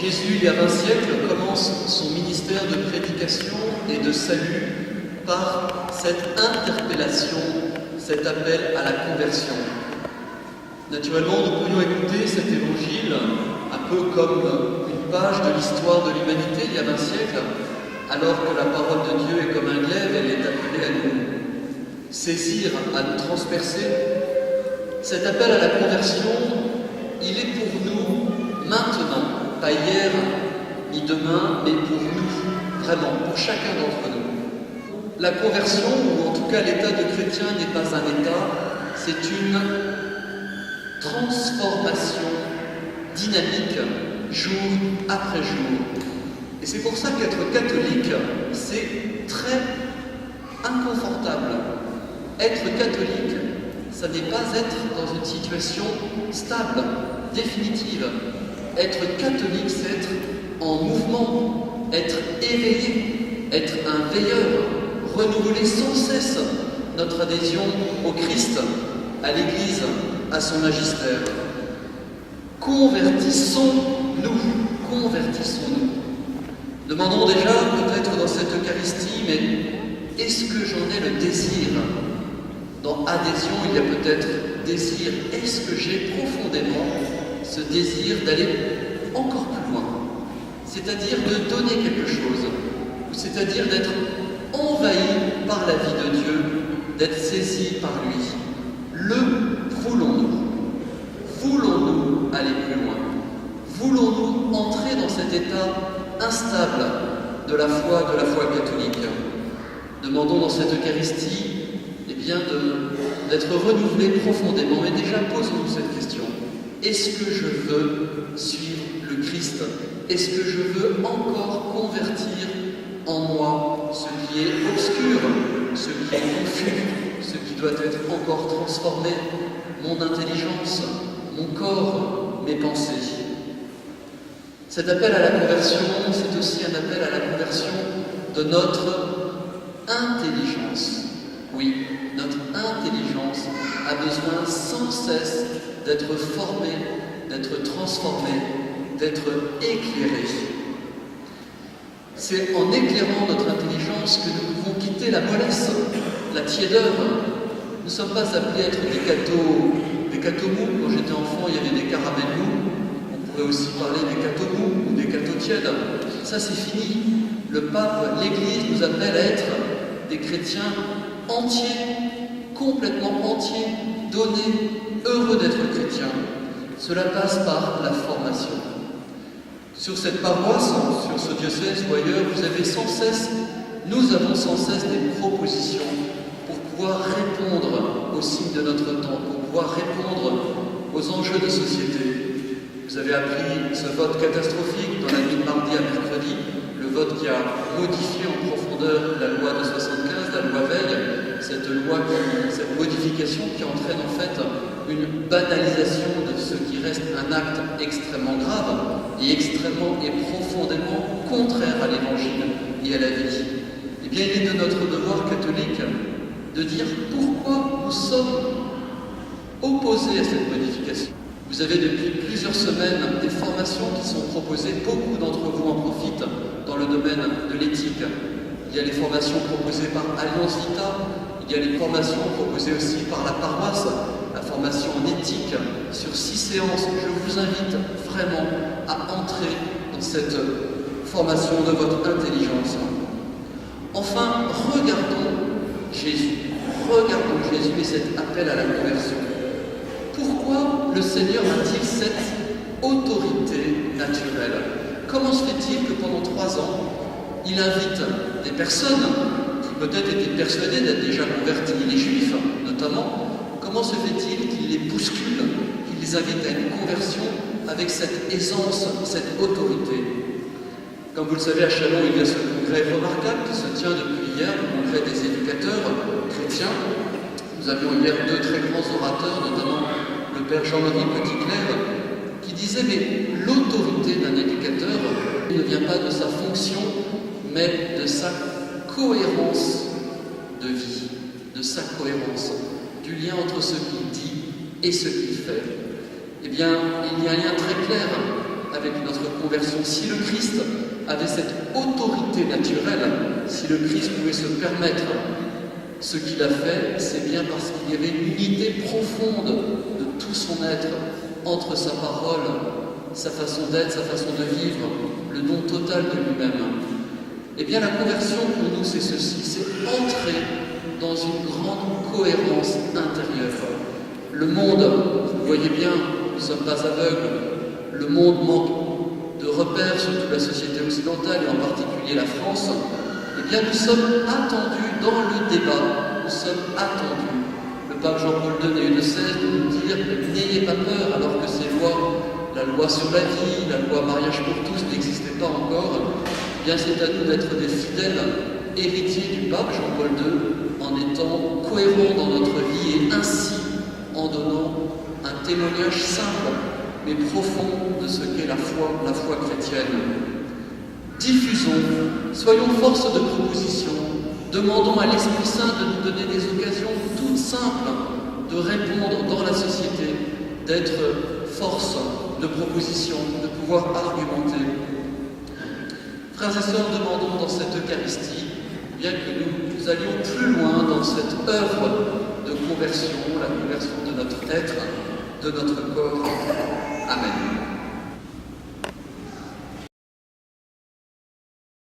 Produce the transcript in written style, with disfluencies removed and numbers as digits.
Jésus, il y a 20 siècles, commence son ministère de prédication et de salut par cette interpellation, cet appel à la conversion. Naturellement, nous pourrions écouter cet évangile un peu comme une page de l'histoire de l'humanité il y a 20 siècles, alors que la parole de Dieu est comme un glaive, elle est appelée à nous saisir, à nous transpercer. Cet appel à la conversion, il est pour nous maintenant, pas hier ni demain, mais pour nous, vraiment, pour chacun d'entre nous. La conversion, ou en tout cas l'état de chrétien, n'est pas un état, c'est une transformation dynamique, jour après jour. Et c'est pour ça qu'être catholique, c'est très inconfortable. Être catholique, ça n'est pas être dans une situation stable, définitive. Être catholique, c'est être en mouvement, être éveillé, être un veilleur, renouveler sans cesse notre adhésion au Christ, à l'Église, à son magistère. Convertissons-nous. Demandons déjà, peut-être dans cette Eucharistie, mais est-ce que j'en ai le désir? Dans adhésion, il y a peut-être désir. Est-ce que j'ai profondément ce désir d'aller encore plus loin? C'est-à-dire de donner quelque chose, c'est-à-dire d'être envahi par la vie de Dieu, d'être saisi par lui. Le voulons-nous? Voulons-nous aller plus loin? Voulons-nous entrer dans cet état instable de la foi catholique? Demandons dans cette Eucharistie d'être renouvelés profondément. Mais déjà, posons-nous cette question. Est-ce que je veux suivre le Christ? Est-ce que je veux encore convertir en moi ce qui est obscur, ce qui est confus, ce qui doit être encore transformé, mon intelligence, mon corps, mes pensées? Cet appel à la conversion, c'est aussi un appel à la conversion de notre intelligence. Oui, notre intelligence a besoin sans cesse d'être formée, d'être transformée, d'être éclairée. C'est en éclairant notre intelligence que nous pouvons quitter la mollesse, la tiédeur. Nous ne sommes pas appelés à être des cathos mous. Quand j'étais enfant, il y avait des caramels mous. On pourrait aussi parler des cathos mous ou des cathos tièdes. Ça, c'est fini. Le pape, l'Église nous appelle à être des chrétiens entiers, complètement entiers, donnés, heureux d'être chrétiens. Cela passe par la formation. Sur cette paroisse, sur ce diocèse ou ailleurs, nous avons sans cesse des propositions pour pouvoir répondre aux signes de notre temps, pour pouvoir répondre aux enjeux de société. Vous avez appris ce vote catastrophique dans la nuit de mardi à mercredi, le vote qui a modifié en profondeur la loi de 75, la loi Veil, cette modification qui entraîne en fait une banalisation de ce qui reste un acte extrêmement grave et extrêmement et profondément contraire à l'Évangile et à la vie. Eh bien, il est de notre devoir catholique de dire pourquoi nous sommes opposés à cette modification. Vous avez depuis plusieurs semaines des formations qui sont proposées, beaucoup d'entre vous en profitent dans le domaine de l'éthique. Il y a les formations proposées par Alliance Vita, il y a les formations proposées aussi par la paroisse, la formation en éthique sur 6 séances. Je vous invite vraiment à entrer dans cette formation de votre intelligence. Enfin, regardons Jésus et cet appel à la conversion. Pourquoi le Seigneur a-t-il cette autorité naturelle? Comment se fait-il que pendant 3 ans, il invite des personnes qui peut-être étaient persuadées d'être déjà converties, les Juifs notamment? Comment se fait-il qu'il les bouscule, qu'il les invite à une conversion avec cette aisance, cette autorité? Comme vous le savez, à Châlons, il y a ce congrès remarquable qui se tient depuis hier, le congrès des éducateurs chrétiens. Nous avions hier 2 très grands orateurs, notamment le père Jean-Marie Petitclerc, qui disait mais l'autorité d'un éducateur ne vient pas de sa fonction, mais de sa cohérence de vie, de sa cohérence, du lien entre ce qu'il dit et ce qu'il fait. Eh bien, il y a un lien très clair. avec notre conversion. Si le Christ avait cette autorité naturelle, si le Christ pouvait se permettre ce qu'il a fait, c'est bien parce qu'il y avait une unité profonde de tout son être entre sa parole, sa façon d'être, sa façon de vivre, le don total de lui-même. Eh bien, la conversion pour nous, c'est ceci, c'est entrer dans une grande cohérence intérieure. Le monde, vous le voyez bien, nous ne sommes pas aveugles, le monde manque de repères, surtout la société occidentale et en particulier la France. Eh bien, nous sommes attendus dans le débat, nous sommes attendus. Le pape Jean-Paul II ne cesse de nous dire « N'ayez pas peur », alors que ces lois, la loi sur la vie, la loi mariage pour tous n'existaient pas encore. Eh bien, c'est à nous d'être des fidèles héritiers du pape Jean-Paul II en étant cohérents dans notre vie et ainsi en donnant un témoignage simple mais profond de ce qu'est la foi chrétienne. Diffusons, soyons force de proposition, demandons à l'Esprit Saint de nous donner des occasions toutes simples de répondre dans la société, d'être force de proposition, de pouvoir argumenter. Frères et sœurs, demandons dans cette Eucharistie, bien que nous allions plus loin dans cette œuvre de conversion, la conversion de notre être, de notre corps. Amen.